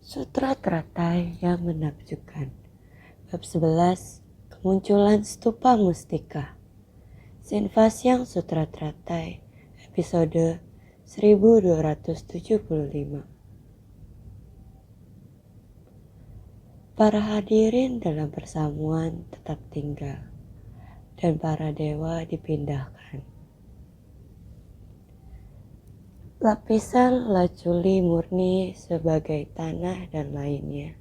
Sutra Teratai yang menakjubkan. Bab 11, Kemunculan Stupa Mustika. Sinvasyang Sutra Teratai, episode 1275. Para hadirin dalam persamuan tetap tinggal, dan para dewa dipindahkan. Lapisan laculi murni sebagai tanah dan lainnya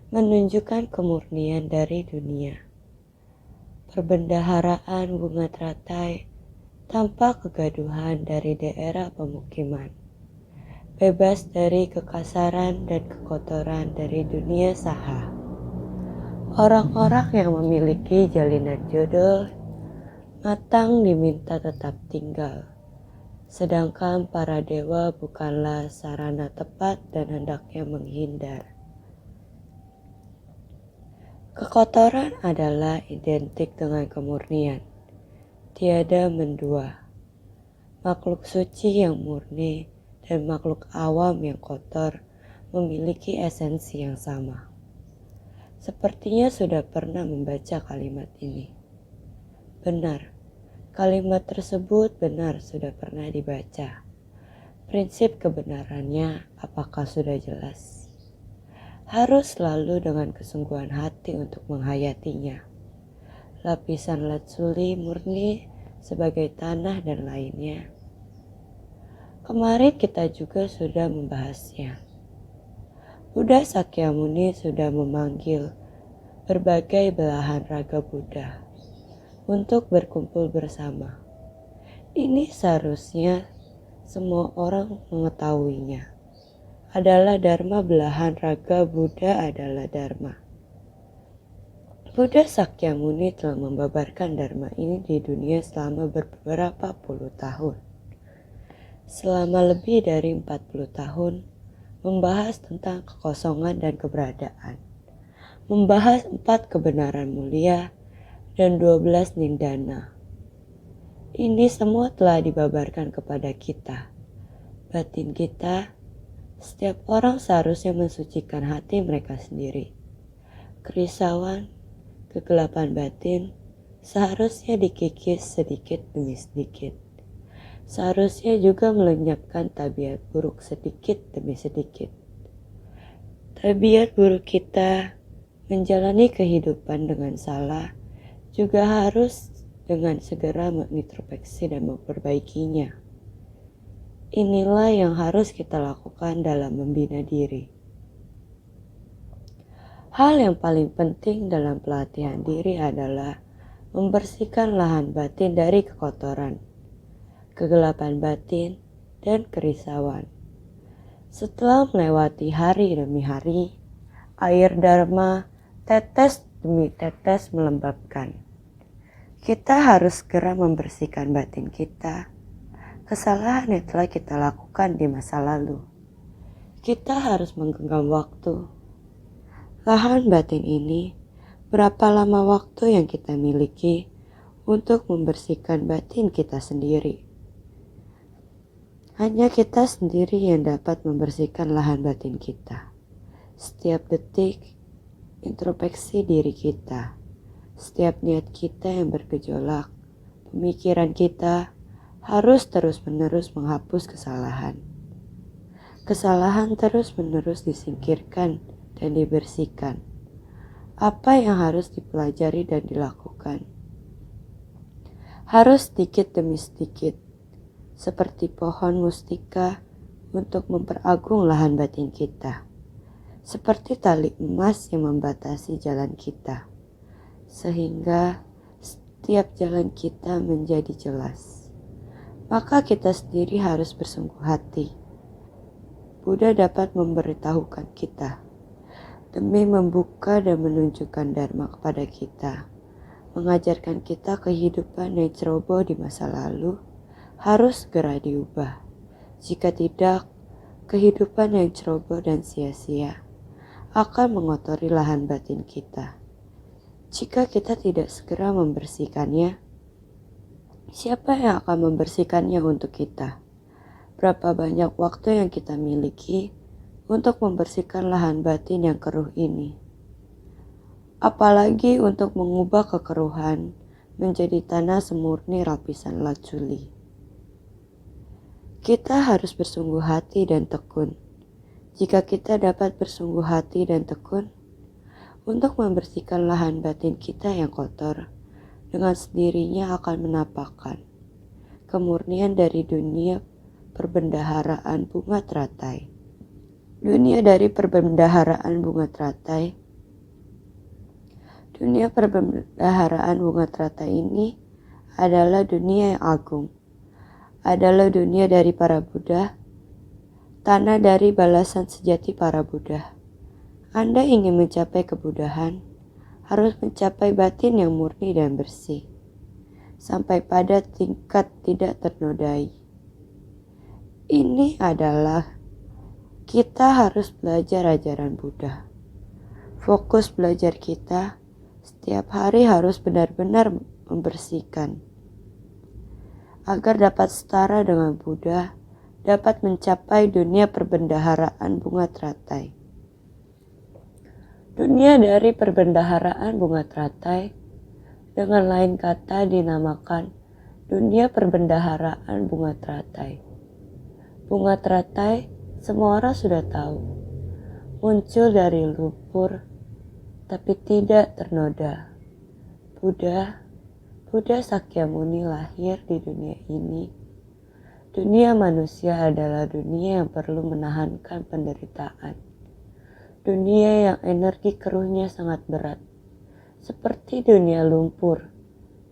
menunjukkan kemurnian dari dunia. Perbendaharaan bunga teratai tanpa kegaduhan dari daerah pemukiman, bebas dari kekasaran dan kekotoran dari dunia saha. Orang-orang yang memiliki jalinan jodoh matang diminta tetap tinggal, sedangkan para dewa bukanlah sarana tepat dan hendaknya menghindar. Kekotoran adalah identik dengan kemurnian, tiada mendua. Makhluk suci yang murni dan makhluk awam yang kotor memiliki esensi yang sama. Sepertinya sudah pernah membaca kalimat ini. Benar, kalimat tersebut benar sudah pernah dibaca. Prinsip kebenarannya apakah sudah jelas? Harus selalu dengan kesungguhan hati untuk menghayatinya. Lapisan laculi murni sebagai tanah dan lainnya. Kemarin kita juga sudah membahasnya. Buddha Sakyamuni sudah memanggil berbagai belahan raga Buddha untuk berkumpul bersama. Ini seharusnya semua orang mengetahuinya. Adalah dharma belahan raga Buddha adalah dharma. Buddha Sakyamuni telah membabarkan dharma ini di dunia selama beberapa puluh tahun. Selama lebih dari 40 tahun, membahas tentang kekosongan dan keberadaan. Membahas 4 kebenaran mulia dan 12 nindana. Ini semua telah dibabarkan kepada kita. Batin kita, setiap orang seharusnya mensucikan hati mereka sendiri. Kerisauan, kegelapan batin seharusnya dikikis sedikit demi sedikit. Seharusnya juga melenyapkan tabiat buruk sedikit demi sedikit. Tabiat buruk kita menjalani kehidupan dengan salah juga harus dengan segera mengintrospeksi dan memperbaikinya. Inilah yang harus kita lakukan dalam membina diri. Hal yang paling penting dalam pelatihan diri adalah membersihkan lahan batin dari kekotoran, kegelapan batin, dan kerisauan. Setelah melewati hari demi hari, air dharma tetes demi tetes melembabkan. Kita harus segera membersihkan batin kita, kesalahan yang telah kita lakukan di masa lalu. Kita harus menggenggam waktu. Lahan batin ini, berapa lama waktu yang kita miliki untuk membersihkan batin kita sendiri? Hanya kita sendiri yang dapat membersihkan lahan batin kita. Setiap detik, introspeksi diri kita. Setiap niat kita yang bergejolak, pemikiran kita harus terus-menerus menghapus kesalahan. Kesalahan terus-menerus disingkirkan dan dibersihkan. Apa yang harus dipelajari dan dilakukan? Harus sedikit demi sedikit, seperti pohon mustika untuk memperagung lahan batin kita. Seperti tali emas yang membatasi jalan kita, sehingga setiap jalan kita menjadi jelas. Maka kita sendiri harus bersungguh hati. Buddha dapat memberitahukan kita demi membuka dan menunjukkan dharma kepada kita, mengajarkan kita kehidupan yang ceroboh di masa lalu harus segera diubah. Jika tidak, kehidupan yang ceroboh dan sia-sia akan mengotori lahan batin kita. Jika kita tidak segera membersihkannya, siapa yang akan membersihkannya untuk kita? Berapa banyak waktu yang kita miliki untuk membersihkan lahan batin yang keruh ini. Apalagi untuk mengubah kekeruhan menjadi tanah semurni lapisan laculi. Kita harus bersungguh hati dan tekun. Jika kita dapat bersungguh hati dan tekun untuk membersihkan lahan batin kita yang kotor, dengan sendirinya akan menampakkan kemurnian dari dunia perbendaharaan bunga teratai. Dunia dari perbendaharaan bunga teratai. Dunia perbendaharaan bunga teratai ini adalah dunia yang agung. Adalah dunia dari para Buddha, tanah dari balasan sejati para Buddha. Anda ingin mencapai kebudahan, harus mencapai batin yang murni dan bersih, sampai pada tingkat tidak ternodai. Ini adalah kita harus belajar ajaran Buddha. Fokus belajar kita setiap hari harus benar-benar membersihkan, agar dapat setara dengan Buddha, dapat mencapai dunia perbendaharaan bunga teratai. Dunia dari perbendaharaan bunga teratai, dengan lain kata dinamakan dunia perbendaharaan bunga teratai. Bunga teratai semua orang sudah tahu, muncul dari lumpur tapi tidak ternoda. Buddha Sakyamuni lahir di dunia ini. Dunia manusia adalah dunia yang perlu menahankan penderitaan. Dunia yang energi keruhnya sangat berat, seperti dunia lumpur.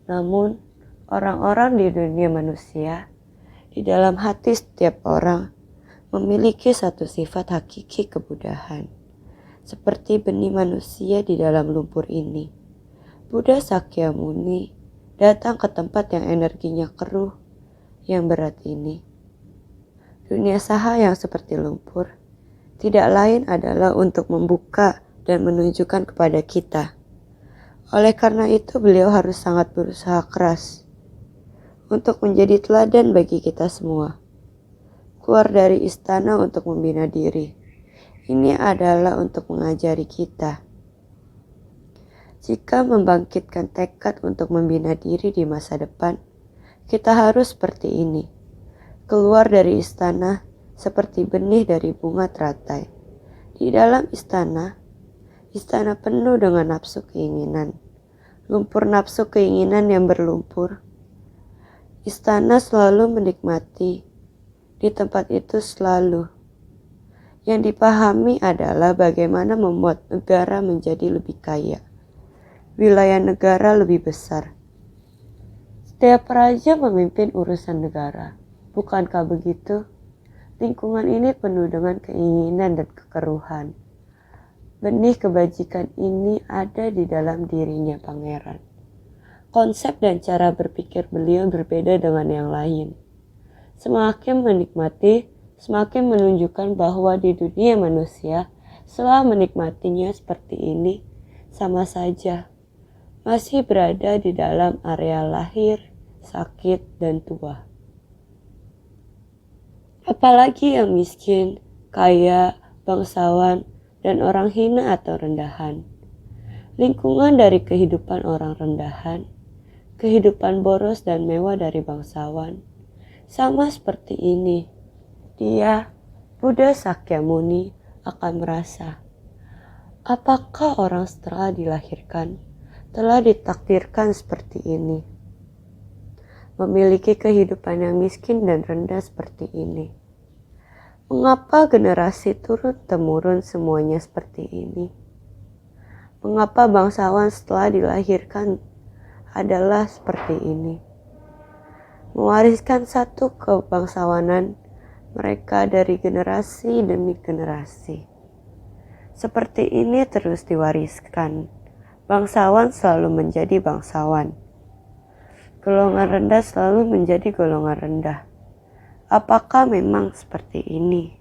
Namun, orang-orang di dunia manusia, di dalam hati setiap orang, memiliki satu sifat hakiki kebudahan. Seperti benih manusia di dalam lumpur ini, Buddha Sakyamuni datang ke tempat yang energinya keruh, yang berat ini. Dunia saha yang seperti lumpur, tidak lain adalah untuk membuka dan menunjukkan kepada kita. Oleh karena itu beliau harus sangat berusaha keras untuk menjadi teladan bagi kita semua. Keluar dari istana untuk membina diri. Ini adalah untuk mengajari kita. Jika membangkitkan tekad untuk membina diri di masa depan, kita harus seperti ini. Keluar dari istana seperti benih dari bunga teratai. Di dalam istana penuh dengan nafsu keinginan. Lumpur nafsu keinginan yang berlumpur. Istana selalu menikmati. Di tempat itu selalu. Yang dipahami adalah bagaimana membuat negara menjadi lebih kaya. Wilayah negara lebih besar. Setiap raja memimpin urusan negara. Bukankah begitu? Lingkungan ini penuh dengan keinginan dan kekeruhan. Benih kebajikan ini ada di dalam dirinya pangeran. Konsep dan cara berpikir beliau berbeda dengan yang lain. Semakin menikmati, semakin menunjukkan bahwa di dunia manusia, setelah menikmatinya seperti ini, sama saja, masih berada di dalam area lahir, sakit, dan tua. Apalagi yang miskin, kaya, bangsawan, dan orang hina atau rendahan. Lingkungan dari kehidupan orang rendahan, kehidupan boros dan mewah dari bangsawan, sama seperti ini. Dia, Buddha Sakyamuni, akan merasa, apakah orang setelah dilahirkan telah ditakdirkan seperti ini? Memiliki kehidupan yang miskin dan rendah seperti ini. Mengapa generasi turun-temurun semuanya seperti ini? Mengapa bangsawan setelah dilahirkan adalah seperti ini? Mewariskan satu kebangsawanan mereka dari generasi demi generasi. Seperti ini terus diwariskan. Bangsawan selalu menjadi bangsawan. Golongan rendah selalu menjadi golongan rendah. Apakah memang seperti ini?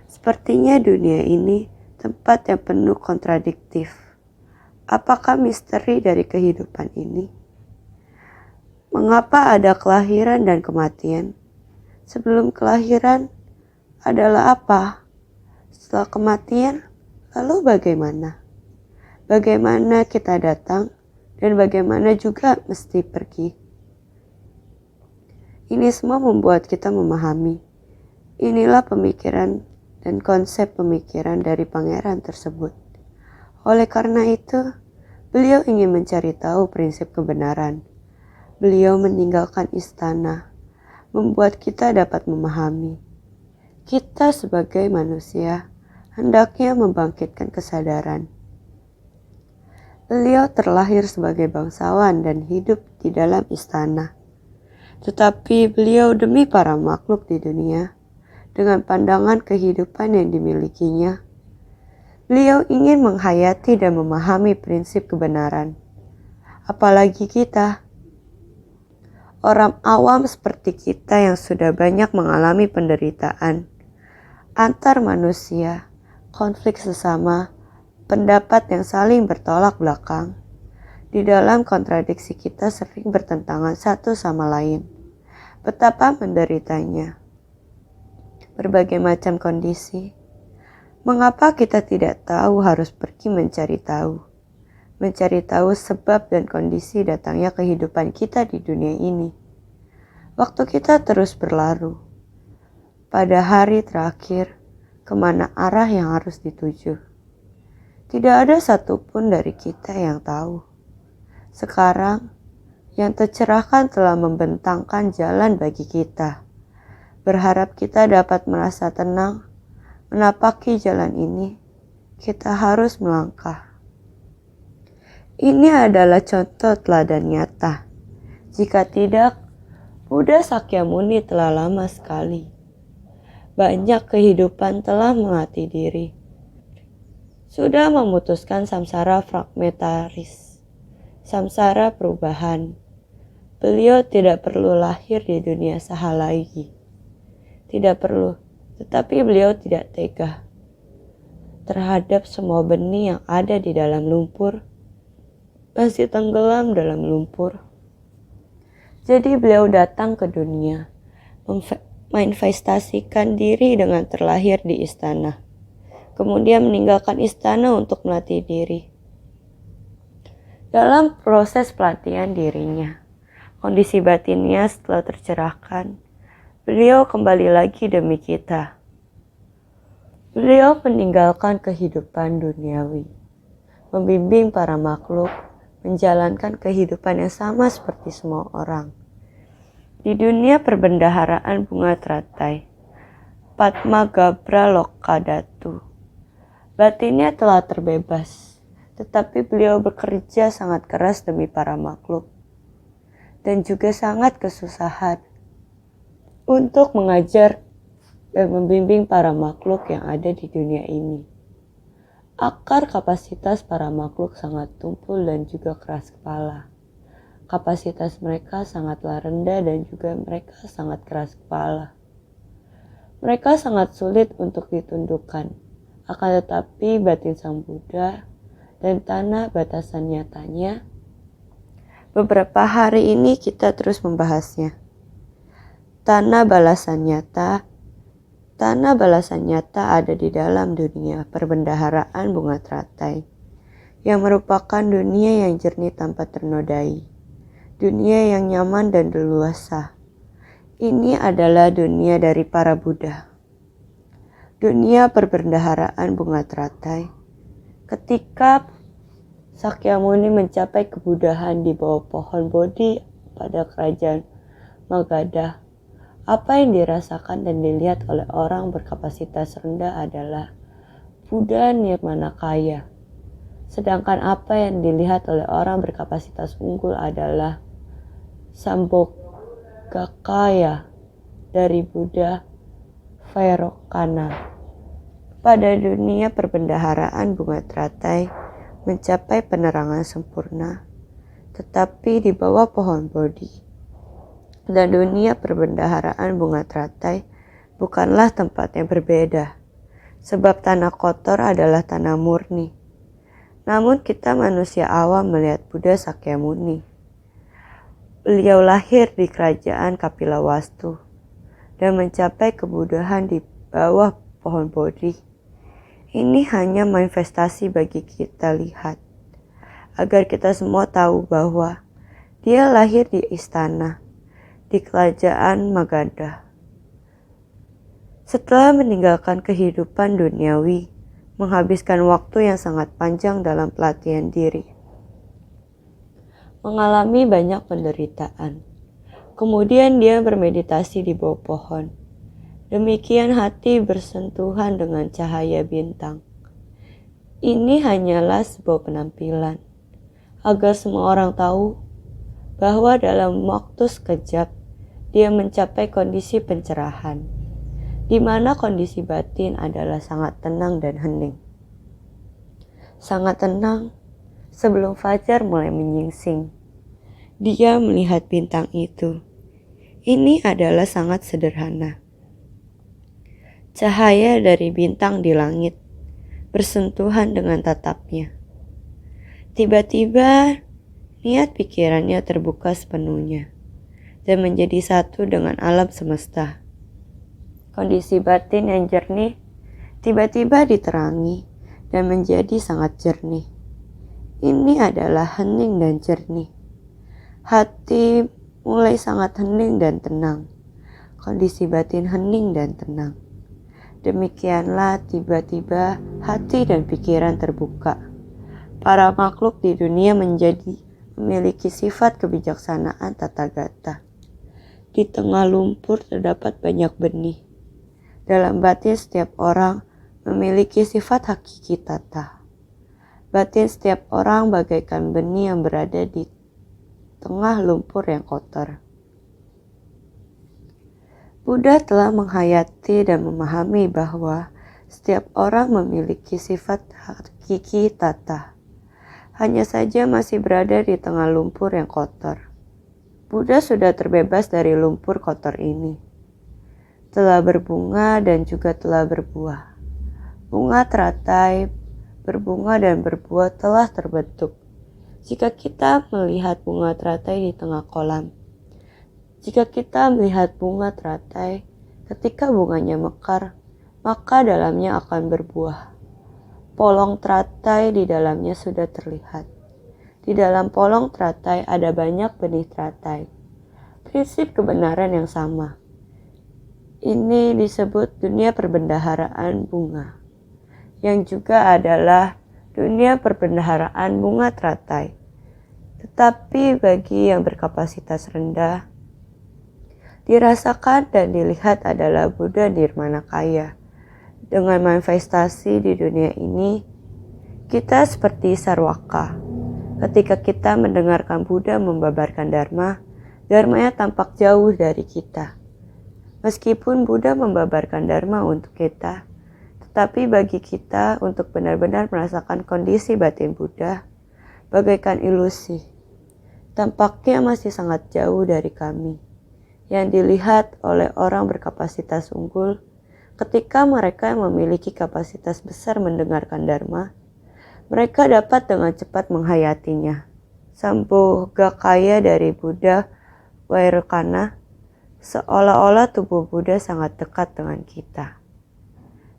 Sepertinya dunia ini tempat yang penuh kontradiktif. Apakah misteri dari kehidupan ini? Mengapa ada kelahiran dan kematian? Sebelum kelahiran adalah apa? Setelah kematian, lalu bagaimana? Bagaimana kita datang dan bagaimana juga mesti pergi? Ini semua membuat kita memahami. Inilah pemikiran dan konsep pemikiran dari pangeran tersebut. Oleh karena itu, beliau ingin mencari tahu prinsip kebenaran. Beliau meninggalkan istana, membuat kita dapat memahami. Kita sebagai manusia hendaknya membangkitkan kesadaran. Beliau terlahir sebagai bangsawan dan hidup di dalam istana. Tetapi beliau demi para makhluk di dunia, dengan pandangan kehidupan yang dimilikinya, beliau ingin menghayati dan memahami prinsip kebenaran. Apalagi kita, orang awam seperti kita yang sudah banyak mengalami penderitaan, antar manusia, konflik sesama, pendapat yang saling bertolak belakang. Di dalam kontradiksi kita sering bertentangan satu sama lain. Betapa menderitanya. Berbagai macam kondisi. Mengapa kita tidak tahu harus pergi mencari tahu? Mencari tahu sebab dan kondisi datangnya kehidupan kita di dunia ini. Waktu kita terus berlalu. Pada hari terakhir, kemana arah yang harus dituju? Tidak ada satupun dari kita yang tahu. Sekarang, yang tercerahkan telah membentangkan jalan bagi kita. Berharap kita dapat merasa tenang, menapaki jalan ini, kita harus melangkah. Ini adalah contoh teladan nyata. Jika tidak, Buddha Sakyamuni telah lama sekali. Banyak kehidupan telah melatih diri. Sudah memutuskan samsara fragmentaris, samsara perubahan. Beliau tidak perlu lahir di dunia saha lagi. Tidak perlu, tetapi beliau tidak tega terhadap semua benih yang ada di dalam lumpur, masih tenggelam dalam lumpur. Jadi beliau datang ke dunia, manifestasikan diri dengan terlahir di istana, kemudian meninggalkan istana untuk melatih diri. Dalam proses pelatihan dirinya, kondisi batinnya setelah tercerahkan, beliau kembali lagi demi kita. Beliau meninggalkan kehidupan duniawi, membimbing para makhluk, menjalankan kehidupan yang sama seperti semua orang. Di dunia perbendaharaan bunga teratai, Padma Gabra Lokadatu, batinnya telah terbebas, tetapi beliau bekerja sangat keras demi para makhluk, dan juga sangat kesusahan untuk mengajar dan membimbing para makhluk yang ada di dunia ini. Akar kapasitas para makhluk sangat tumpul dan juga keras kepala. Kapasitas mereka sangatlah rendah dan juga mereka sangat keras kepala. Mereka sangat sulit untuk ditundukkan. Akan tetapi batin Sang Buddha dan tanah batasan nyatanya, beberapa hari ini kita terus membahasnya. Tanah balasan nyata ada di dalam dunia perbendaharaan bunga teratai, yang merupakan dunia yang jernih tanpa ternodai. Dunia yang nyaman dan leluasa. Ini adalah dunia dari para Buddha. Dunia perbendaharaan bunga teratai. Ketika Sakyamuni mencapai kebudahan di bawah pohon Bodhi pada kerajaan Magadha, apa yang dirasakan dan dilihat oleh orang berkapasitas rendah adalah Buddha Nirmana Kaya. Sedangkan apa yang dilihat oleh orang berkapasitas unggul adalah Sambhogakaya dari Buddha Vairocana. Pada dunia perbendaharaan bunga teratai mencapai penerangan sempurna, tetapi di bawah pohon Bodhi. Dan dunia perbendaharaan bunga teratai bukanlah tempat yang berbeda, sebab tanah kotor adalah tanah murni. Namun kita manusia awam melihat Buddha Sakyamuni. Beliau lahir di kerajaan Kapilawastu dan mencapai kebudahan di bawah pohon Bodhi. Ini hanya manifestasi bagi kita lihat, agar kita semua tahu bahwa dia lahir di istana, di kerajaan Magadha. Setelah meninggalkan kehidupan duniawi, menghabiskan waktu yang sangat panjang dalam pelatihan diri, mengalami banyak penderitaan. Kemudian dia bermeditasi di bawah pohon. Demikian hati bersentuhan dengan cahaya bintang. Ini hanyalah sebuah penampilan, agar semua orang tahu bahwa dalam waktu sekejap dia mencapai kondisi pencerahan, di mana kondisi batin adalah sangat tenang dan hening. Sangat tenang sebelum fajar mulai menyingsing. Dia melihat bintang itu. Ini adalah sangat sederhana. Cahaya dari bintang di langit bersentuhan dengan tatapnya. Tiba-tiba niat pikirannya terbuka sepenuhnya dan menjadi satu dengan alam semesta. Kondisi batin yang jernih tiba-tiba diterangi dan menjadi sangat jernih. Ini adalah hening dan jernih. Hati mulai sangat hening dan tenang. Kondisi batin hening dan tenang. Demikianlah tiba-tiba hati dan pikiran terbuka. Para makhluk di dunia memiliki sifat kebijaksanaan tathagata. Di tengah lumpur terdapat banyak benih. Dalam batin setiap orang memiliki sifat hakiki tata. Batin setiap orang bagaikan benih yang berada di tengah lumpur yang kotor. Buddha telah menghayati dan memahami bahwa setiap orang memiliki sifat hakiki tata. Hanya saja masih berada di tengah lumpur yang kotor. Buddha sudah terbebas dari lumpur kotor ini. Telah berbunga dan juga telah berbuah. Bunga teratai, berbunga dan berbuah telah terbentuk. Jika kita melihat bunga teratai di tengah kolam, jika kita melihat bunga teratai ketika bunganya mekar, maka dalamnya akan berbuah. Polong teratai di dalamnya sudah terlihat. Di dalam polong teratai ada banyak benih teratai. Prinsip kebenaran yang sama. Ini disebut dunia perbendaharaan bunga, yang juga adalah dunia perbendaharaan bunga teratai. Tetapi bagi yang berkapasitas rendah, dirasakan dan dilihat adalah Buddha Nirmanakaya. Dengan manifestasi di dunia ini, kita seperti Sarwaka. Ketika kita mendengarkan Buddha membabarkan Dharma, Dharmanya tampak jauh dari kita. Meskipun Buddha membabarkan Dharma untuk kita, tetapi bagi kita untuk benar-benar merasakan kondisi batin Buddha, bagaikan ilusi. Tampaknya masih sangat jauh dari kami. Yang dilihat oleh orang berkapasitas unggul ketika mereka memiliki kapasitas besar mendengarkan Dharma, mereka dapat dengan cepat menghayatinya. Sambhogakaya dari Buddha Vairocana, seolah-olah tubuh Buddha sangat dekat dengan kita.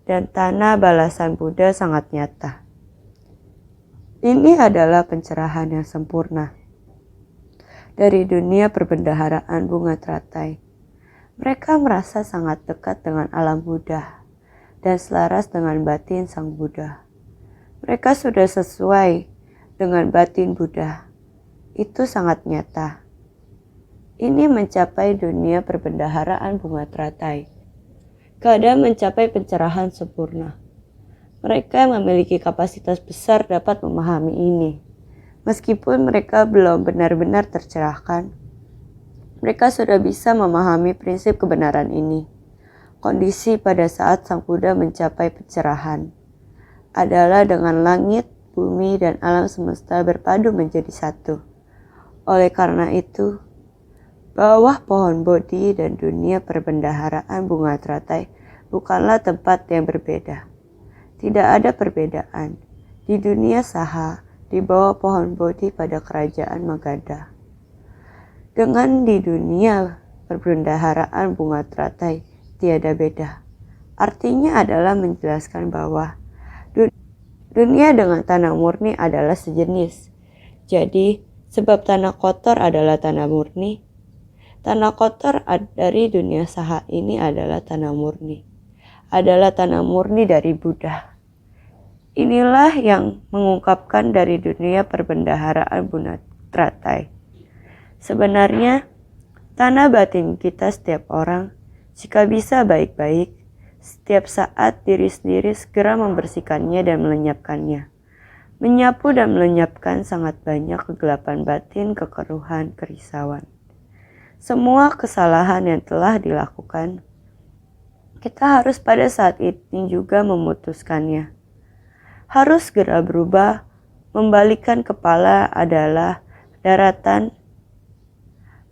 Dan tanah balasan Buddha sangat nyata. Ini adalah pencerahan yang sempurna. Dari dunia perbendaharaan bunga teratai, mereka merasa sangat dekat dengan alam Buddha dan selaras dengan batin Sang Buddha. Mereka sudah sesuai dengan batin Buddha. Itu sangat nyata. Ini mencapai dunia perbendaharaan bunga teratai. Keadaan mencapai pencerahan sempurna. Mereka memiliki kapasitas besar dapat memahami ini. Meskipun mereka belum benar-benar tercerahkan, mereka sudah bisa memahami prinsip kebenaran ini. Kondisi pada saat Sang Buddha mencapai pencerahan adalah dengan langit, bumi, dan alam semesta berpadu menjadi satu. Oleh karena itu, bawah pohon Bodhi dan dunia perbendaharaan bunga teratai bukanlah tempat yang berbeda. Tidak ada perbedaan. Di dunia Saha, di bawah pohon Bodhi pada kerajaan Magadha. Dengan di dunia perbendaharaan bunga teratai tiada beda. Artinya adalah menjelaskan bahwa Dunia dengan tanah murni adalah sejenis. Jadi, sebab tanah kotor adalah tanah murni, tanah kotor dari dunia saha ini adalah tanah murni. Adalah tanah murni dari Buddha. Inilah yang mengungkapkan dari dunia perbendaharaan Bunatratai. Sebenarnya, tanah batin kita setiap orang, jika bisa baik-baik, setiap saat diri sendiri segera membersihkannya dan melenyapkannya. Menyapu dan melenyapkan sangat banyak kegelapan batin, kekeruhan, kerisauan. Semua kesalahan yang telah dilakukan, kita harus pada saat ini juga memutuskannya. Harus segera berubah, membalikkan kepala adalah daratan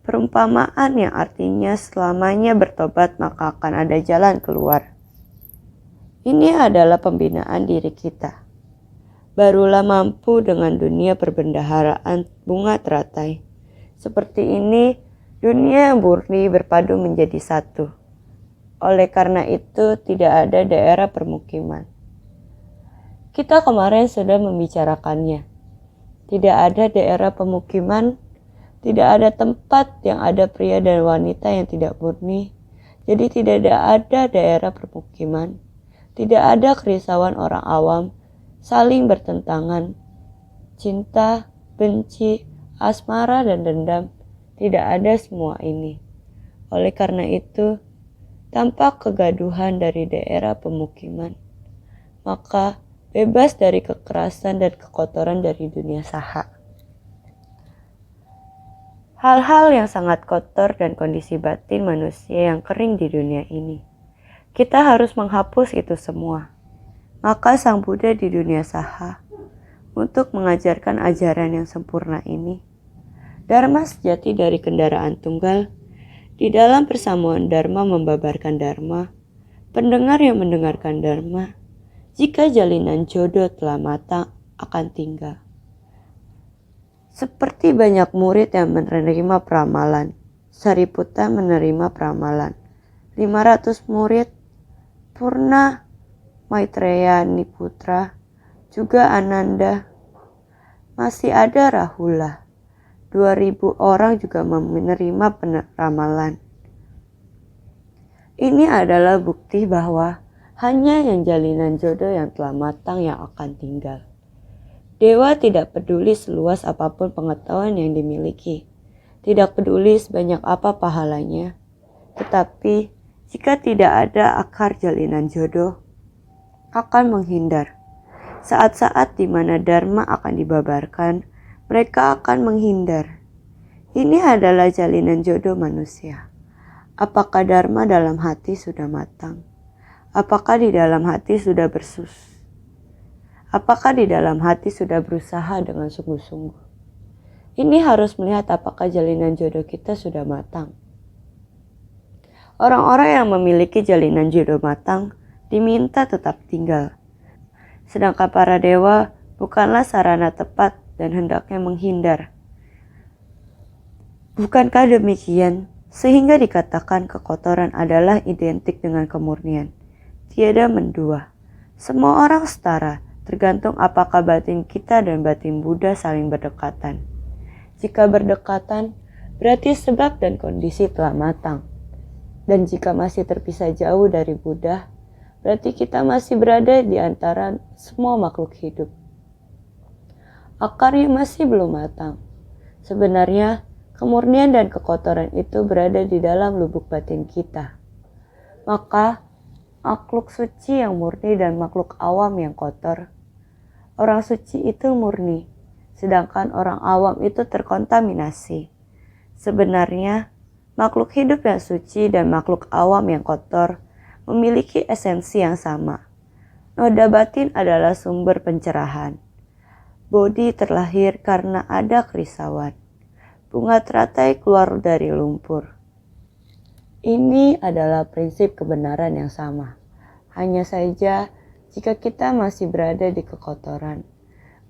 perumpamaan yang artinya selamanya bertobat maka akan ada jalan keluar. Ini adalah pembinaan diri kita. Barulah mampu dengan dunia perbendaharaan bunga teratai. Seperti ini, dunia yang murni berpadu menjadi satu. Oleh karena itu, tidak ada daerah permukiman. Kita kemarin sudah membicarakannya. Tidak ada daerah pemukiman, tidak ada tempat yang ada pria dan wanita yang tidak murni. Jadi tidak ada daerah permukiman. Tidak ada kerisauan orang awam, saling bertentangan, cinta, benci, asmara, dan dendam. Tidak ada semua ini. Oleh karena itu, tanpa kegaduhan dari daerah pemukiman, maka bebas dari kekerasan dan kekotoran dari dunia saha. Hal-hal yang sangat kotor dan kondisi batin manusia yang kering di dunia ini. Kita harus menghapus itu semua. Maka Sang Buddha di dunia saha, untuk mengajarkan ajaran yang sempurna ini, Dharma sejati dari kendaraan tunggal, di dalam persamuan Dharma membabarkan Dharma, pendengar yang mendengarkan Dharma, jika jalinan jodoh telah matang akan tinggal. Seperti banyak murid yang menerima peramalan, Sariputta menerima peramalan. 500 murid, Purna, Maitreya Niputra, juga Ananda. Masih ada Rahula. 2000 orang juga menerima peramalan. Ini adalah bukti bahwa hanya yang jalinan jodoh yang telah matang yang akan tinggal. Dewa tidak peduli seluas apapun pengetahuan yang dimiliki. Tidak peduli sebanyak apa pahalanya. Tetapi jika tidak ada akar jalinan jodoh, akan menghindar. Saat-saat di mana Dharma akan dibabarkan, mereka akan menghindar. Ini adalah jalinan jodoh manusia. Apakah Dharma dalam hati sudah matang? Apakah di dalam hati sudah bersus? Apakah di dalam hati sudah berusaha dengan sungguh-sungguh? Ini harus melihat apakah jalinan jodoh kita sudah matang. Orang-orang yang memiliki jalinan jodoh matang diminta tetap tinggal. Sedangkan para dewa bukanlah sarana tepat dan hendaknya menghindar. Bukankah demikian? Sehingga dikatakan kekotoran adalah identik dengan kemurnian. Tiada mendua. Semua orang setara, tergantung apakah batin kita dan batin Buddha saling berdekatan. Jika berdekatan, berarti sebab dan kondisi telah matang. Dan jika masih terpisah jauh dari Buddha, berarti kita masih berada di antara semua makhluk hidup. Akarnya masih belum matang. Sebenarnya, kemurnian dan kekotoran itu berada di dalam lubuk batin kita. Maka, makhluk suci yang murni dan makhluk awam yang kotor. Orang suci itu murni, sedangkan orang awam itu terkontaminasi. Sebenarnya, makhluk hidup yang suci dan makhluk awam yang kotor memiliki esensi yang sama. Noda batin adalah sumber pencerahan. Bodhi terlahir karena ada kerisauan. Bunga teratai keluar dari lumpur. Ini adalah prinsip kebenaran yang sama. Hanya saja jika kita masih berada di kekotoran,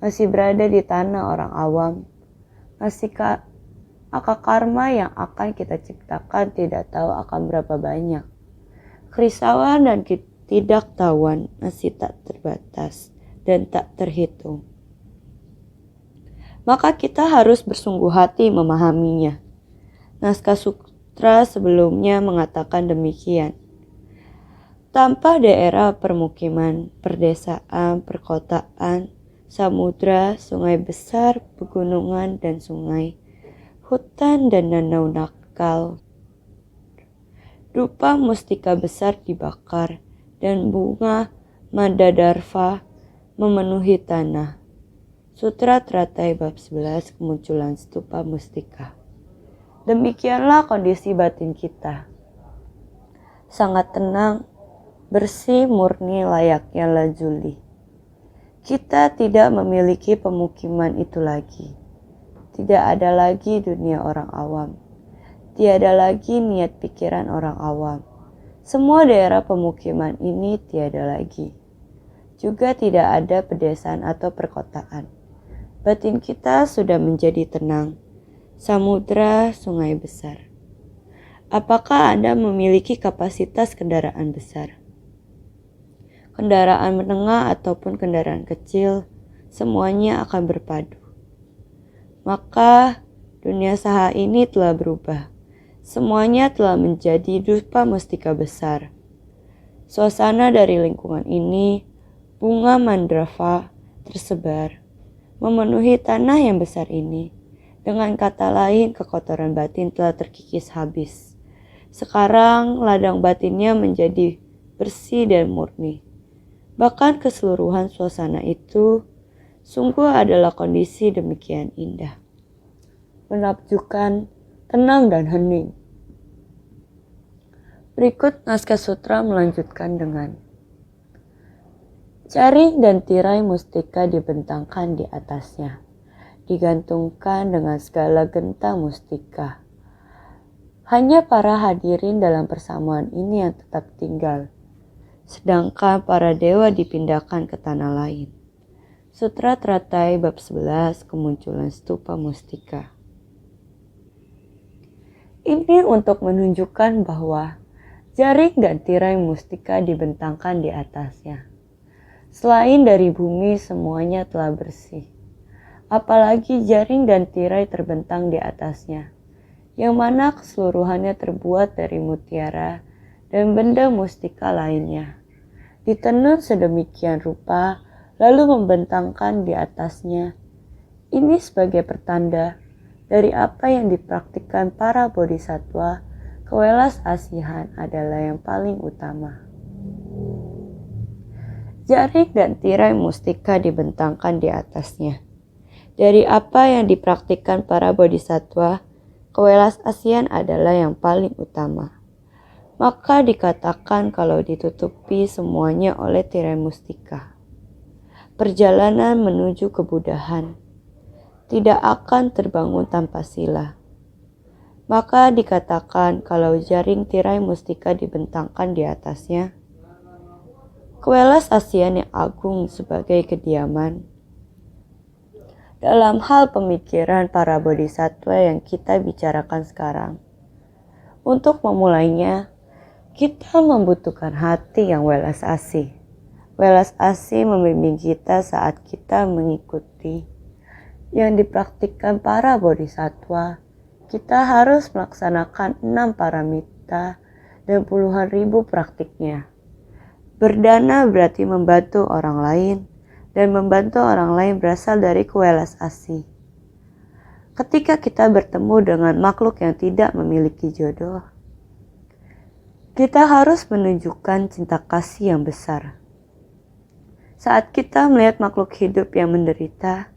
masih berada di tanah orang awam, maka karma yang akan kita ciptakan tidak tahu akan berapa banyak. Kerisauan dan ketidaktahuan masih tak terbatas, dan tak terhitung. Maka kita harus bersungguh hati memahaminya. Naskah sutra sebelumnya mengatakan demikian. Tanpa daerah permukiman, perdesaan, perkotaan, samudra, sungai besar, pegunungan dan sungai, hutan dan danau nakal, dupa mustika besar dibakar, dan bunga Madadarva memenuhi tanah. Sutra Teratai bab 11 kemunculan stupa mustika. Demikianlah kondisi batin kita. Sangat tenang, bersih, murni layaknya lajuli. Kita tidak memiliki pemukiman itu lagi. Tidak ada lagi dunia orang awam. Tiada lagi niat pikiran orang awam. Semua daerah pemukiman ini tiada lagi. Juga tidak ada pedesaan atau perkotaan. Batin kita sudah menjadi tenang. Samudra, sungai besar. Apakah Anda memiliki kapasitas kendaraan besar? Kendaraan menengah ataupun kendaraan kecil, semuanya akan berpadu. Maka dunia saha ini telah berubah. Semuanya telah menjadi dupa mustika besar. Suasana dari lingkungan ini, bunga mandrava tersebar, memenuhi tanah yang besar ini. Dengan kata lain, kekotoran batin telah terkikis habis. Sekarang ladang batinnya menjadi bersih dan murni. Bahkan keseluruhan suasana itu sungguh adalah kondisi demikian indah, menakjubkan, tenang dan hening. Berikut naskah sutra melanjutkan dengan jaring dan tirai mustika dibentangkan di atasnya, digantungkan dengan segala genta mustika. Hanya para hadirin dalam persamuan ini yang tetap tinggal, sedangkan para dewa dipindahkan ke tanah lain. Sutra Teratai bab 11 kemunculan stupa mustika. Ini untuk menunjukkan bahwa jaring dan tirai mustika dibentangkan di atasnya. Selain dari bumi semuanya telah bersih. Apalagi jaring dan tirai terbentang di atasnya, yang mana keseluruhannya terbuat dari mutiara dan benda mustika lainnya, ditenun sedemikian rupa, lalu membentangkan di atasnya. Ini sebagai pertanda dari apa yang dipraktikkan para bodhisattva, kewelas asihan adalah yang paling utama. Jaring dan tirai mustika dibentangkan di atasnya. Dari apa yang dipraktikkan para bodhisattva, kewelas asihan adalah yang paling utama. Maka dikatakan kalau ditutupi semuanya oleh tirai mustika, perjalanan menuju kebudahan tidak akan terbangun tanpa sila. Maka dikatakan kalau jaring tirai mustika dibentangkan di atasnya, kewelas asihan yang agung sebagai kediaman. Dalam hal pemikiran para bodhisattva yang kita bicarakan sekarang, untuk memulainya, kita membutuhkan hati yang welas asih. Welas asih membimbing kita saat kita mengikuti yang dipraktikkan para bodhisattva. Kita harus melaksanakan 6 paramita dan puluhan ribu praktiknya. Berdana berarti membantu orang lain, dan membantu orang lain berasal dari kewelas asih. Ketika kita bertemu dengan makhluk yang tidak memiliki jodoh, kita harus menunjukkan cinta kasih yang besar. Saat kita melihat makhluk hidup yang menderita,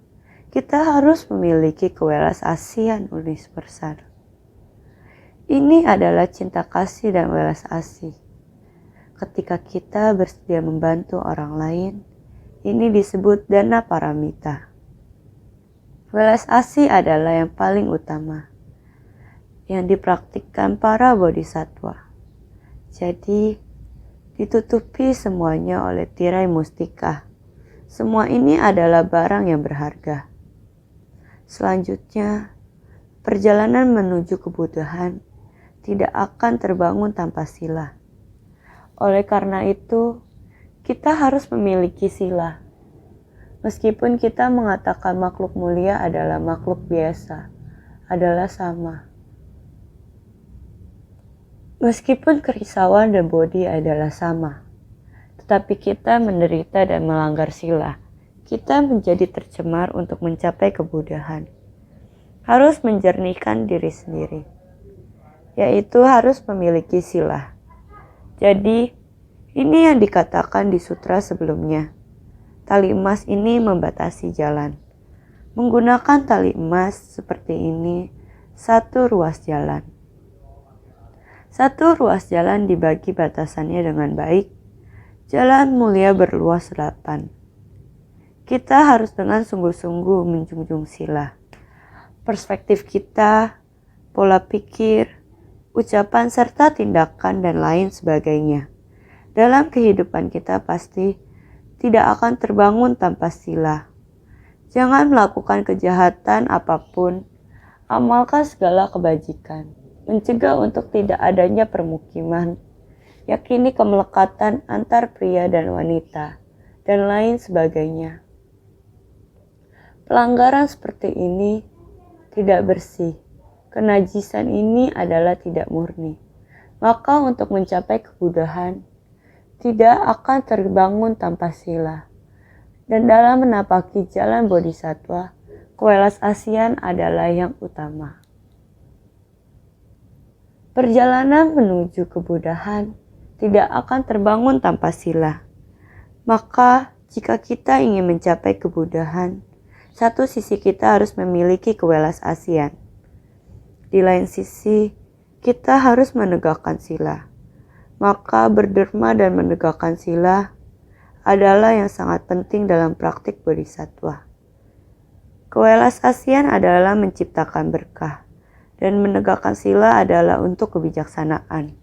kita harus memiliki kewelas asihan universal. Ini adalah cinta kasih dan welas asih. Ketika kita bersedia membantu orang lain, ini disebut dana paramita. Welas asih adalah yang paling utama, yang dipraktikkan para bodhisattva. Jadi, ditutupi semuanya oleh tirai mustika. Semua ini adalah barang yang berharga. Selanjutnya, perjalanan menuju kebudahan tidak akan terbangun tanpa sila. Oleh karena itu, kita harus memiliki sila. Meskipun kita mengatakan makhluk mulia adalah makhluk biasa, adalah sama. Meskipun kerisauan dan bodi adalah sama, tetapi kita menderita dan melanggar sila. Kita menjadi tercemar untuk mencapai kemudahan. Harus menjernihkan diri sendiri, yaitu harus memiliki sila. Jadi, ini yang dikatakan di sutra sebelumnya. Tali emas ini membatasi jalan. Menggunakan tali emas seperti ini, satu ruas jalan. Satu ruas jalan dibagi batasannya dengan baik. Jalan mulia berluas 8. Kita harus dengan sungguh-sungguh menjunjung sila. Perspektif kita, pola pikir, ucapan serta tindakan dan lain sebagainya. Dalam kehidupan kita pasti tidak akan terbangun tanpa sila. Jangan melakukan kejahatan apapun, amalkan segala kebajikan. Mencegah untuk tidak adanya permukiman, yakini kemelekatan antar pria dan wanita, dan lain sebagainya. Pelanggaran seperti ini tidak bersih. Kenajisan ini adalah tidak murni. Maka untuk mencapai kemudahan, tidak akan terbangun tanpa sila. Dan dalam menapaki jalan bodhisattva, kewelas asian adalah yang utama. Perjalanan menuju kemudahan tidak akan terbangun tanpa sila. Maka jika kita ingin mencapai kemudahan, satu sisi kita harus memiliki kewelas asian. Di lain sisi, kita harus menegakkan sila. Maka berderma dan menegakkan sila adalah yang sangat penting dalam praktik bodhisattva. Kewelas asian adalah menciptakan berkah, dan menegakkan sila adalah untuk kebijaksanaan.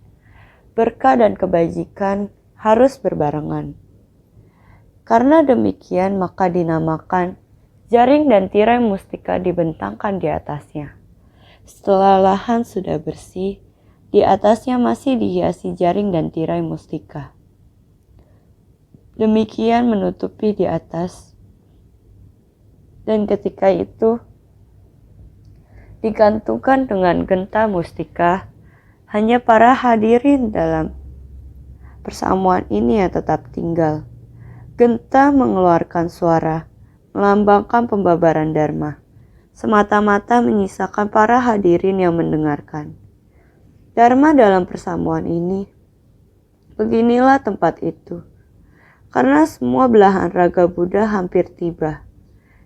Berkah dan kebajikan harus berbarengan. Karena demikian maka dinamakan jaring dan tirai mustika dibentangkan di atasnya. Setelah lahan sudah bersih, di atasnya masih dihiasi jaring dan tirai mustika. Demikian menutupi di atas. Dan ketika itu, digantungkan dengan genta mustika, hanya para hadirin dalam persamuan ini yang tetap tinggal. Genta mengeluarkan suara, melambangkan pembabaran dharma, semata-mata menyisakan para hadirin yang mendengarkan. Dharma dalam persamuan ini, beginilah tempat itu. Karena semua belahan raga Buddha hampir tiba,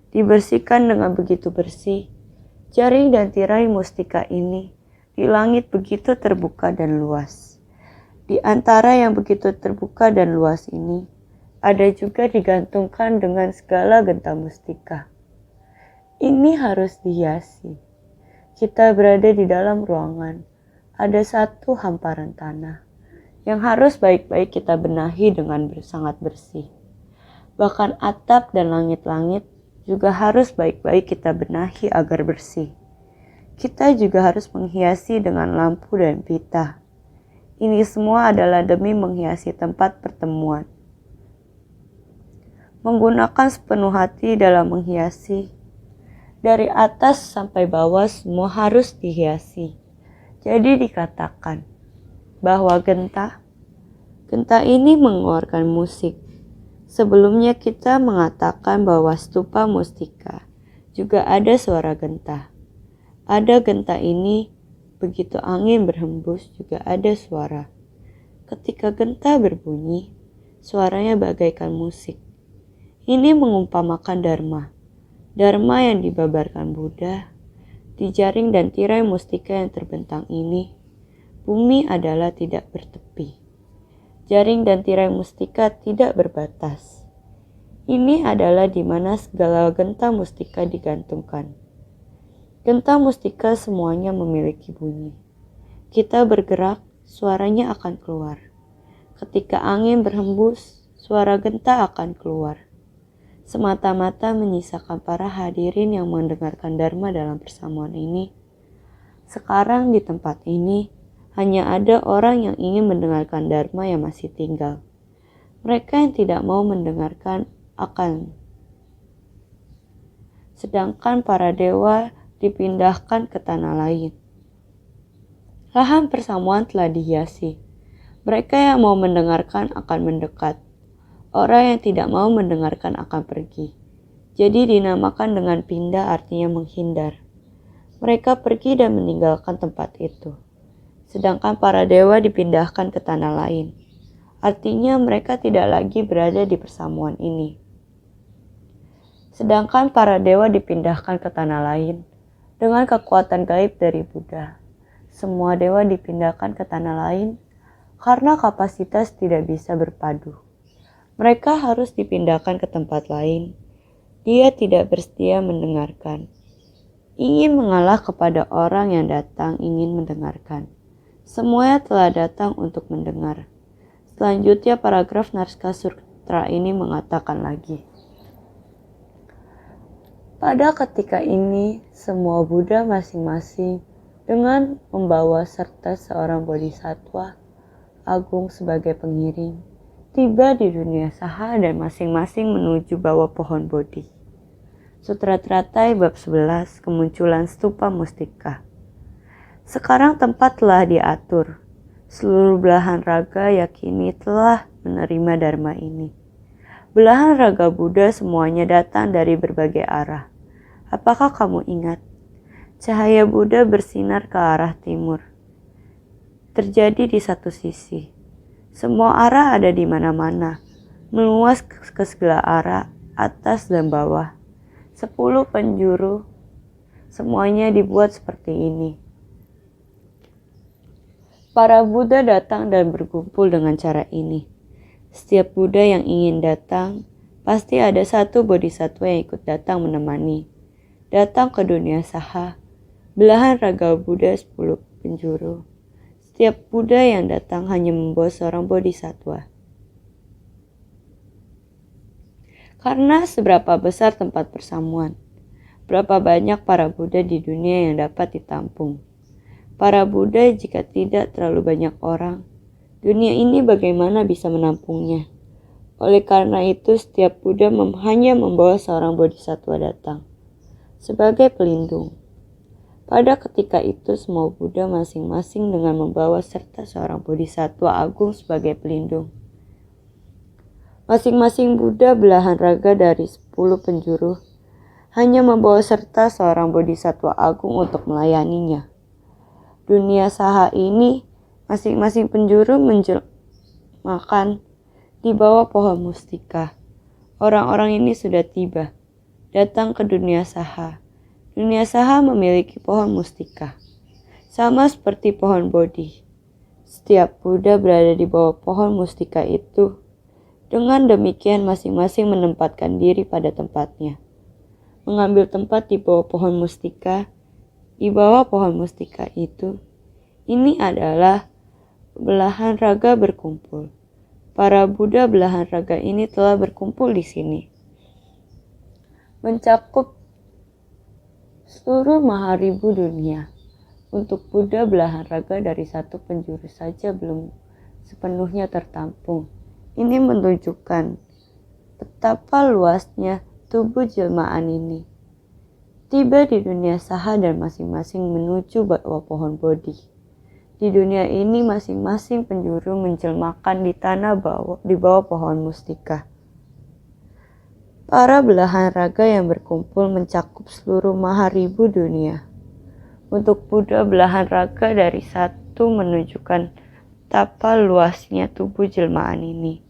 dibersihkan dengan begitu bersih, jaring dan tirai mustika ini di langit begitu terbuka dan luas. Di antara yang begitu terbuka dan luas ini, ada juga digantungkan dengan segala genta mustika. Ini harus dihiasi. Kita berada di dalam ruangan. Ada satu hamparan tanah yang harus baik-baik kita benahi dengan sangat bersih. Bahkan atap dan langit-langit juga harus baik-baik kita benahi agar bersih. Kita juga harus menghiasi dengan lampu dan pita. Ini semua adalah demi menghiasi tempat pertemuan. Menggunakan sepenuh hati dalam menghiasi. Dari atas sampai bawah semua harus dihiasi. Jadi dikatakan bahwa genta ini mengeluarkan musik. Sebelumnya kita mengatakan bahwa stupa mustika juga ada suara genta. Ada genta ini, begitu angin berhembus juga ada suara. Ketika genta berbunyi, suaranya bagaikan musik. Ini mengumpamakan dharma. Dharma yang dibabarkan Buddha, di jaring dan tirai mustika yang terbentang ini, bumi adalah tidak bertepi. Jaring dan tirai mustika tidak berbatas. Ini adalah di mana segala genta mustika digantungkan. Genta mustika semuanya memiliki bunyi. Kita bergerak, suaranya akan keluar. Ketika angin berhembus, suara genta akan keluar. Semata-mata menyisakan para hadirin yang mendengarkan dharma dalam persamuan ini. Sekarang di tempat ini, hanya ada orang yang ingin mendengarkan dharma yang masih tinggal. Mereka yang tidak mau mendengarkan akan sedangkan para dewa dipindahkan ke tanah lain. Lahan persamuan telah dihiasi. Mereka yang mau mendengarkan akan mendekat. Orang yang tidak mau mendengarkan akan pergi. Jadi dinamakan dengan pindah artinya menghindar. Mereka pergi dan meninggalkan tempat itu. Sedangkan para dewa dipindahkan ke tanah lain. Artinya mereka tidak lagi berada di persamuan ini. Sedangkan para dewa dipindahkan ke tanah lain dengan kekuatan gaib dari Buddha. Semua dewa dipindahkan ke tanah lain karena kapasitas tidak bisa berpadu. Mereka harus dipindahkan ke tempat lain. Dia tidak bersedia mendengarkan. Ingin mengalah kepada orang yang datang ingin mendengarkan. Semuanya telah datang untuk mendengar. Selanjutnya paragraf Naskah Sutra ini mengatakan lagi. Pada ketika ini, semua Buddha masing-masing dengan membawa serta seorang bodhisattva agung sebagai pengiring, tiba di dunia saha dan masing-masing menuju bawah pohon bodhi. Sutra Teratai bab 11, kemunculan stupa mustika. Sekarang tempat telah diatur. Seluruh belahan raga yakini telah menerima dharma ini. Belahan raga Buddha semuanya datang dari berbagai arah. Apakah kamu ingat? Cahaya Buddha bersinar ke arah timur. Terjadi di satu sisi. Semua arah ada di mana-mana, meluas ke segala arah, atas dan bawah. 10 penjuru, semuanya dibuat seperti ini. Para Buddha datang dan berkumpul dengan cara ini. Setiap Buddha yang ingin datang, pasti ada satu bodhisattva yang ikut datang menemani. Datang ke dunia saha, belahan raga Buddha 10 penjuru. Setiap Buddha yang datang hanya membawa seorang bodhisattva. Karena seberapa besar tempat persamuan, berapa banyak para Buddha di dunia yang dapat ditampung. Para Buddha jika tidak terlalu banyak orang, dunia ini bagaimana bisa menampungnya? Oleh karena itu setiap Buddha hanya membawa seorang bodhisattva datang sebagai pelindung. Pada ketika itu semua Buddha masing-masing dengan membawa serta seorang bodhisattva agung sebagai pelindung. Masing-masing Buddha belahan raga dari 10 penjuru hanya membawa serta seorang bodhisattva agung untuk melayaninya. Dunia saha ini masing-masing penjuru menjelmakan di bawah pohon mustika. Orang-orang ini sudah tiba, datang ke dunia saha. Dunia saha memiliki pohon mustika, sama seperti pohon bodhi. Setiap Buddha berada di bawah pohon mustika itu. Dengan demikian masing-masing menempatkan diri pada tempatnya. Mengambil tempat di bawah pohon mustika. Di bawah pohon mustika itu, ini adalah belahan raga berkumpul. Para Buddha belahan raga ini telah berkumpul di sini. Mencakup seluruh maharibu dunia. Untuk Buddha belahan raga dari satu penjuru saja belum sepenuhnya tertampung. Ini menunjukkan betapa luasnya tubuh jelmaan ini. Tiba di dunia saha dan masing-masing menuju bawah pohon bodhi. Di dunia ini masing-masing penjuru menjelmakan di tanah di bawah pohon mustika. Para belahan raga yang berkumpul mencakup seluruh maharibu dunia. Untuk Buddha belahan raga dari satu menunjukkan betapa luasnya tubuh jelmaan ini.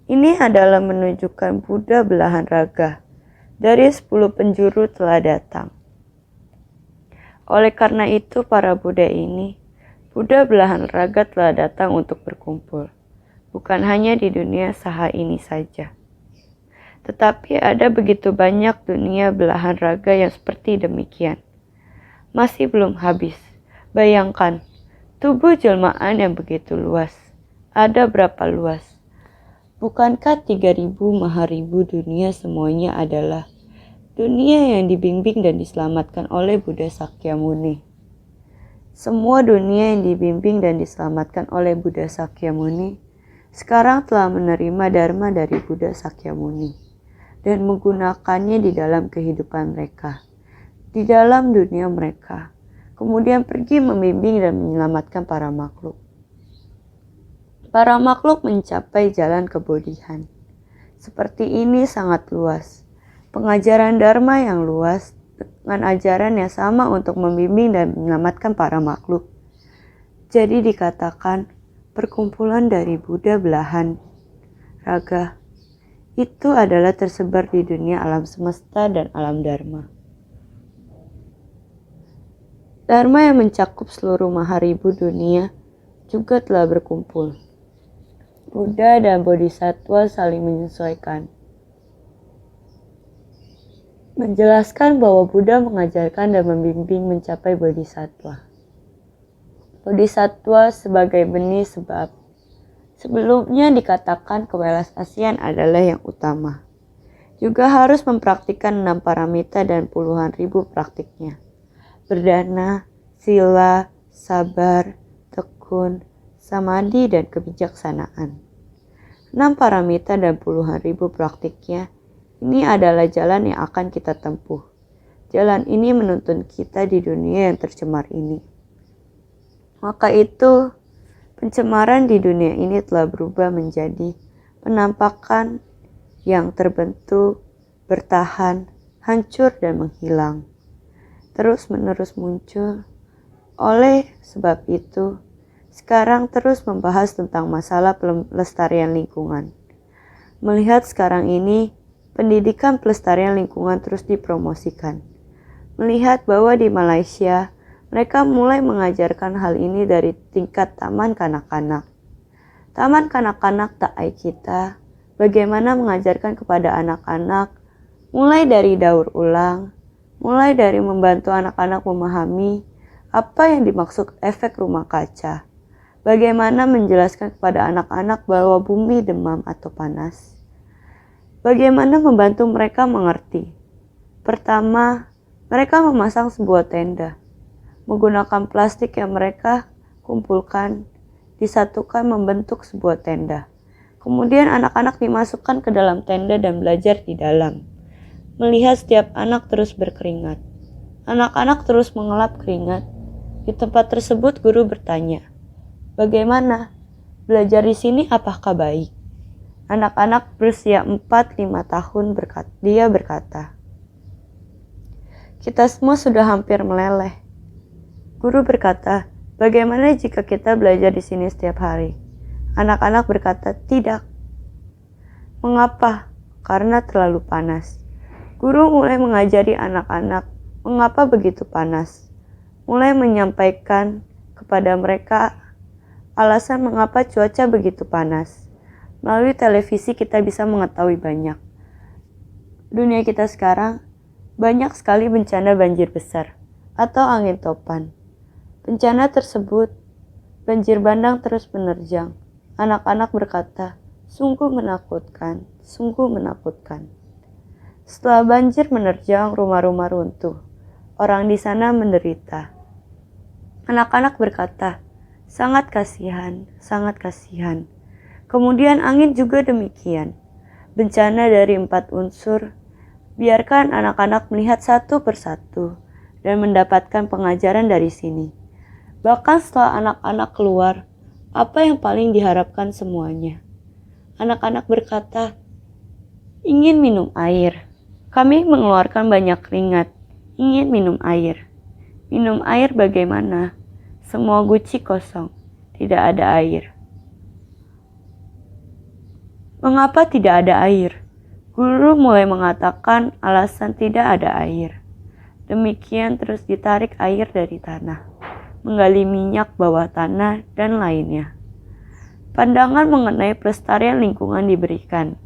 Ini adalah menunjukkan Buddha belahan raga dari 10 penjuru telah datang. Oleh karena itu para Buddha ini, Buddha belahan raga telah datang untuk berkumpul. Bukan hanya di dunia saha ini saja. Tetapi ada begitu banyak dunia belahan raga yang seperti demikian. Masih belum habis. Bayangkan, tubuh jelmaan yang begitu luas. Ada berapa luas? Bukankah 3000 maharibu dunia semuanya adalah dunia yang dibimbing dan diselamatkan oleh Buddha Sakyamuni? Semua dunia yang dibimbing dan diselamatkan oleh Buddha Sakyamuni sekarang telah menerima dharma dari Buddha Sakyamuni. dan menggunakannya di dalam kehidupan mereka, di dalam dunia mereka, kemudian pergi membimbing dan menyelamatkan para makhluk. Para makhluk mencapai jalan kebodihan. Seperti ini sangat luas. Pengajaran Dharma yang luas dengan ajaran yang sama untuk membimbing dan menyelamatkan para makhluk. Jadi dikatakan perkumpulan dari Buddha belahan raga itu adalah tersebar di dunia alam semesta dan alam Dharma. Dharma yang mencakup seluruh maharibu dunia juga telah berkumpul. Buddha dan Bodhisattva saling menyesuaikan. Menjelaskan bahwa Buddha mengajarkan dan membimbing mencapai Bodhisattva. Bodhisattva sebagai benih sebab. Sebelumnya dikatakan kewelas-asian adalah yang utama. Juga harus mempraktikkan 6 paramita dan puluhan ribu praktiknya. Berdana, sila, sabar, tekun, samadhi, dan kebijaksanaan. 6 paramita dan puluhan ribu praktiknya, ini adalah jalan yang akan kita tempuh. Jalan ini menuntun kita di dunia yang tercemar ini. Maka itu, pencemaran di dunia ini telah berubah menjadi penampakan yang terbentuk, bertahan, hancur, dan menghilang. Terus-menerus muncul. Oleh sebab itu, sekarang terus membahas tentang masalah pelestarian lingkungan. Melihat sekarang ini, pendidikan pelestarian lingkungan terus dipromosikan. Melihat bahwa di Malaysia, mereka mulai mengajarkan hal ini dari tingkat taman kanak-kanak. Taman kanak-kanak Ta'ai kita, bagaimana mengajarkan kepada anak-anak, mulai dari daur ulang, mulai dari membantu anak-anak memahami apa yang dimaksud efek rumah kaca. Bagaimana menjelaskan kepada anak-anak bahwa bumi demam atau panas. Bagaimana membantu mereka mengerti. Pertama, mereka memasang sebuah tenda. Menggunakan plastik yang mereka kumpulkan, disatukan membentuk sebuah tenda. Kemudian anak-anak dimasukkan ke dalam tenda dan belajar di dalam. Melihat setiap anak terus berkeringat. Anak-anak terus mengelap keringat. Di tempat tersebut guru bertanya, "Bagaimana? Belajar di sini apakah baik?" Anak-anak berusia 4-5 tahun dia berkata, "Kita semua sudah hampir meleleh." Guru berkata, "Bagaimana jika kita belajar di sini setiap hari?" Anak-anak berkata, "Tidak." Mengapa? Karena terlalu panas. Guru mulai mengajari anak-anak mengapa begitu panas. Mulai menyampaikan kepada mereka alasan mengapa cuaca begitu panas. Melalui televisi kita bisa mengetahui banyak. Dunia kita sekarang banyak sekali bencana banjir besar atau angin topan. Bencana tersebut, banjir bandang terus menerjang. Anak-anak berkata, "Sungguh menakutkan, sungguh menakutkan." Setelah banjir menerjang, rumah-rumah runtuh. Orang di sana menderita. Anak-anak berkata, "Sangat kasihan, sangat kasihan." Kemudian angin juga demikian. Bencana dari 4 unsur. Biarkan anak-anak melihat satu persatu dan mendapatkan pengajaran dari sini. Bahkan setelah anak-anak keluar, apa yang paling diharapkan semuanya? Anak-anak berkata, "Ingin minum air. Kami mengeluarkan banyak keringat. Ingin minum air." Minum air bagaimana? Semua guci kosong. Tidak ada air. Mengapa tidak ada air? Guru mulai mengatakan alasan tidak ada air. Demikian terus ditarik air dari tanah, menggali minyak bawah tanah, dan lainnya. Pandangan mengenai pelestarian lingkungan diberikan.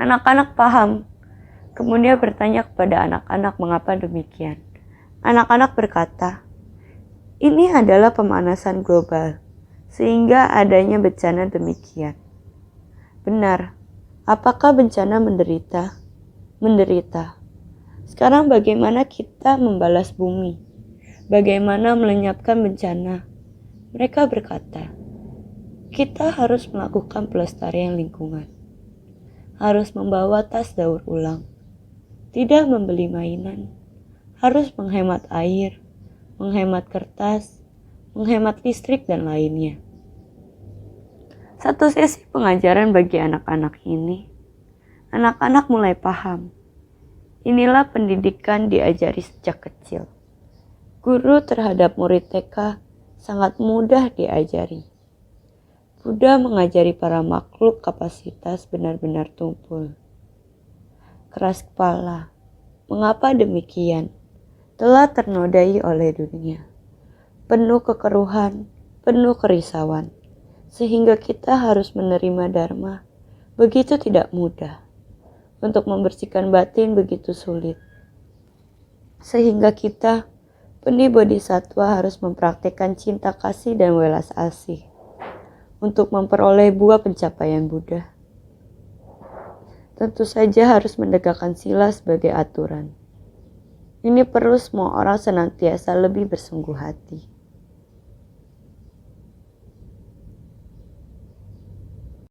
Anak-anak paham. Kemudian bertanya kepada anak-anak mengapa demikian. Anak-anak berkata, "Ini adalah pemanasan global, sehingga adanya bencana demikian." Benar. Apakah bencana menderita? Menderita. Sekarang bagaimana kita membalas bumi? Bagaimana melenyapkan bencana? Mereka berkata, "Kita harus melakukan pelestarian lingkungan." harus membawa tas daur ulang, tidak membeli mainan, harus menghemat air, menghemat kertas, menghemat listrik dan lainnya. Satu sesi pengajaran bagi anak-anak ini. Anak-anak mulai paham. Inilah pendidikan diajari sejak kecil. Guru terhadap murid TK sangat mudah diajari. Buddha mengajari para makhluk kapasitas benar-benar tumpul. Keras kepala, mengapa demikian? Telah ternodai oleh dunia. Penuh kekeruhan, penuh kerisauan. Sehingga kita harus menerima dharma. Begitu tidak mudah. Untuk membersihkan batin begitu sulit. Sehingga kita, benih bodhisattva harus mempraktikkan cinta kasih dan welas asih. Untuk memperoleh buah pencapaian Buddha. Tentu saja harus menegakkan sila sebagai aturan. Ini perlu semua orang senantiasa lebih bersungguh hati.